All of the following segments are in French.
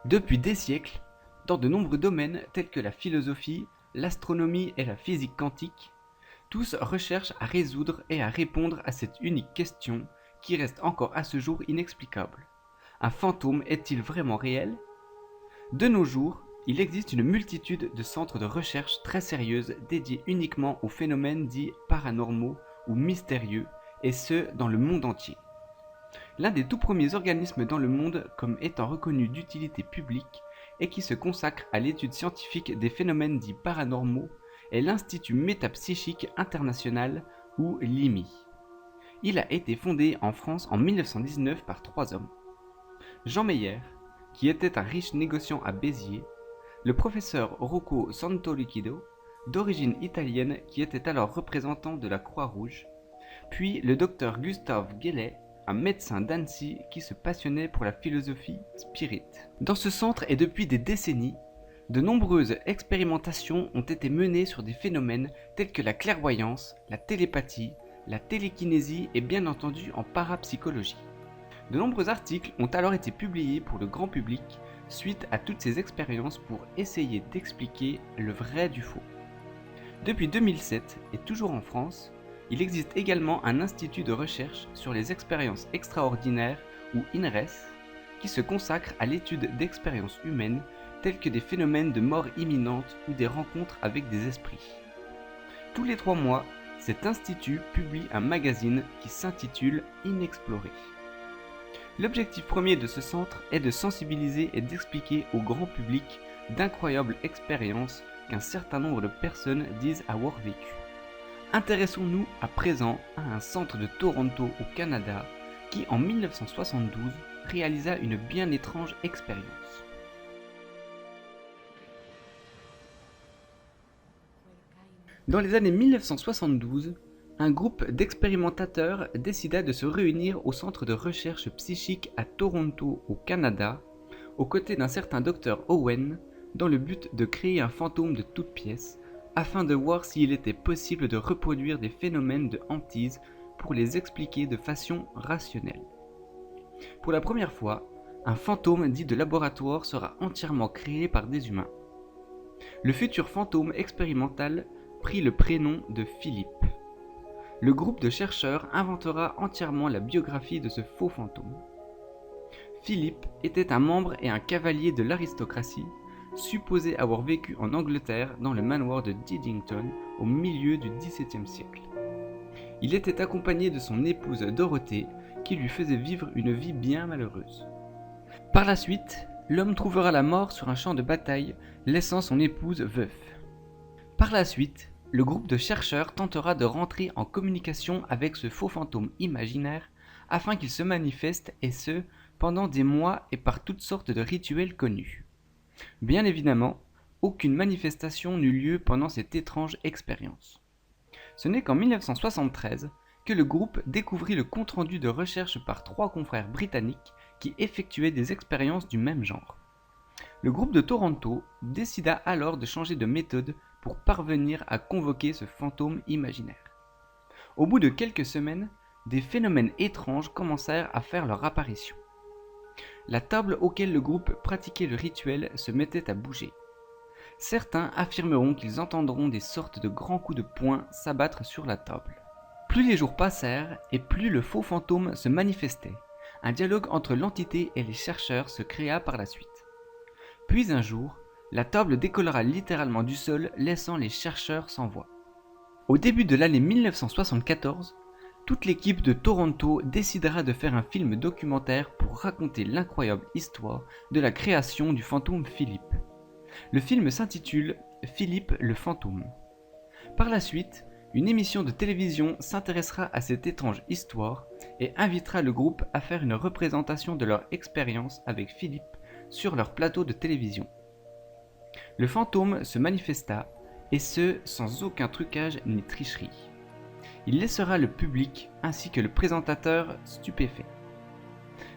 Depuis des siècles, dans de nombreux domaines tels que la philosophie, l'astronomie et la physique quantique, tous recherchent à résoudre et à répondre à cette unique question qui reste encore à ce jour inexplicable. Un fantôme est-il vraiment réel? De nos jours, il existe une multitude de centres de recherche très sérieuses dédiés uniquement aux phénomènes dits paranormaux ou mystérieux, et ce dans le monde entier. L'un des tout premiers organismes dans le monde comme étant reconnu d'utilité publique et qui se consacre à l'étude scientifique des phénomènes dits paranormaux est l'Institut Métapsychique International ou l'IMI. Il a été fondé en France en 1919 par 3 hommes. Jean Meyer, qui était un riche négociant à Béziers, le professeur Rocco Santoliquido, d'origine italienne qui était alors représentant de la Croix-Rouge, puis le docteur Gustave Gellé, un médecin d'Annecy qui se passionnait pour la philosophie spirit. Dans ce centre et depuis des décennies, de nombreuses expérimentations ont été menées sur des phénomènes tels que la clairvoyance, la télépathie, la télékinésie et bien entendu en parapsychologie. De nombreux articles ont alors été publiés pour le grand public suite à toutes ces expériences pour essayer d'expliquer le vrai du faux. Depuis 2007 et toujours en France, il existe également un institut de recherche sur les expériences extraordinaires ou INRES qui se consacre à l'étude d'expériences humaines telles que des phénomènes de mort imminente ou des rencontres avec des esprits. Tous les 3 mois, cet institut publie un magazine qui s'intitule Inexploré. L'objectif premier de ce centre est de sensibiliser et d'expliquer au grand public d'incroyables expériences qu'un certain nombre de personnes disent avoir vécues. Intéressons-nous à présent à un centre de Toronto au Canada qui en 1972 réalisa une bien étrange expérience. Dans les années 1972, un groupe d'expérimentateurs décida de se réunir au centre de recherche psychique à Toronto au Canada, aux côtés d'un certain Dr Owen, dans le but de créer un fantôme de toutes pièces, afin de voir s'il était possible de reproduire des phénomènes de hantise pour les expliquer de façon rationnelle. Pour la première fois, un fantôme dit de laboratoire sera entièrement créé par des humains. Le futur fantôme expérimental prit le prénom de Philippe. Le groupe de chercheurs inventera entièrement la biographie de ce faux fantôme. Philippe était un membre et un cavalier de l'aristocratie, supposé avoir vécu en Angleterre dans le manoir de Diddington au milieu du XVIIe siècle. Il était accompagné de son épouse Dorothée, qui lui faisait vivre une vie bien malheureuse. Par la suite, l'homme trouvera la mort sur un champ de bataille, laissant son épouse veuf. Par la suite, le groupe de chercheurs tentera de rentrer en communication avec ce faux fantôme imaginaire afin qu'il se manifeste, et ce, pendant des mois et par toutes sortes de rituels connus. Bien évidemment, aucune manifestation n'eut lieu pendant cette étrange expérience. Ce n'est qu'en 1973 que le groupe découvrit le compte-rendu de recherche par 3 confrères britanniques qui effectuaient des expériences du même genre. Le groupe de Toronto décida alors de changer de méthode pour parvenir à convoquer ce fantôme imaginaire. Au bout de quelques semaines, des phénomènes étranges commencèrent à faire leur apparition. La table auquel le groupe pratiquait le rituel se mettait à bouger. Certains affirmeront qu'ils entendront des sortes de grands coups de poing s'abattre sur la table. Plus les jours passèrent et plus le faux fantôme se manifestait. Un dialogue entre l'entité et les chercheurs se créa par la suite. Puis un jour, la table décollera littéralement du sol, laissant les chercheurs sans voix. Au début de l'année 1974, toute l'équipe de Toronto décidera de faire un film documentaire pour raconter l'incroyable histoire de la création du fantôme Philippe. Le film s'intitule Philippe le fantôme. Par la suite, une émission de télévision s'intéressera à cette étrange histoire et invitera le groupe à faire une représentation de leur expérience avec Philippe sur leur plateau de télévision. Le fantôme se manifesta, et ce sans aucun trucage ni tricherie. Il laissera le public ainsi que le présentateur stupéfait.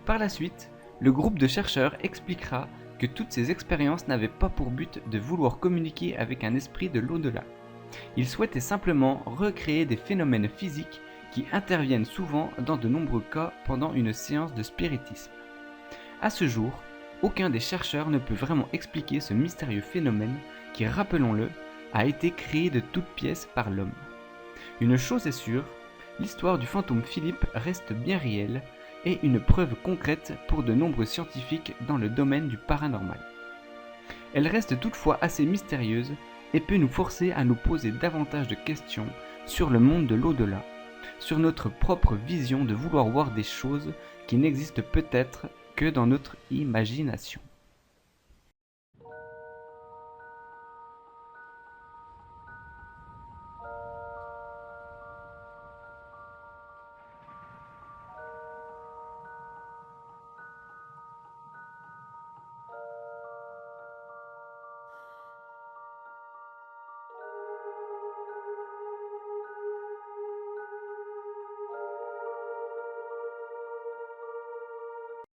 Par la suite, le groupe de chercheurs expliquera que toutes ces expériences n'avaient pas pour but de vouloir communiquer avec un esprit de l'au-delà. Ils souhaitaient simplement recréer des phénomènes physiques qui interviennent souvent dans de nombreux cas pendant une séance de spiritisme. À ce jour, aucun des chercheurs ne peut vraiment expliquer ce mystérieux phénomène qui, rappelons-le, a été créé de toutes pièces par l'homme. Une chose est sûre, l'histoire du fantôme Philippe reste bien réelle et une preuve concrète pour de nombreux scientifiques dans le domaine du paranormal. Elle reste toutefois assez mystérieuse et peut nous forcer à nous poser davantage de questions sur le monde de l'au-delà, sur notre propre vision de vouloir voir des choses qui n'existent peut-être que dans notre imagination.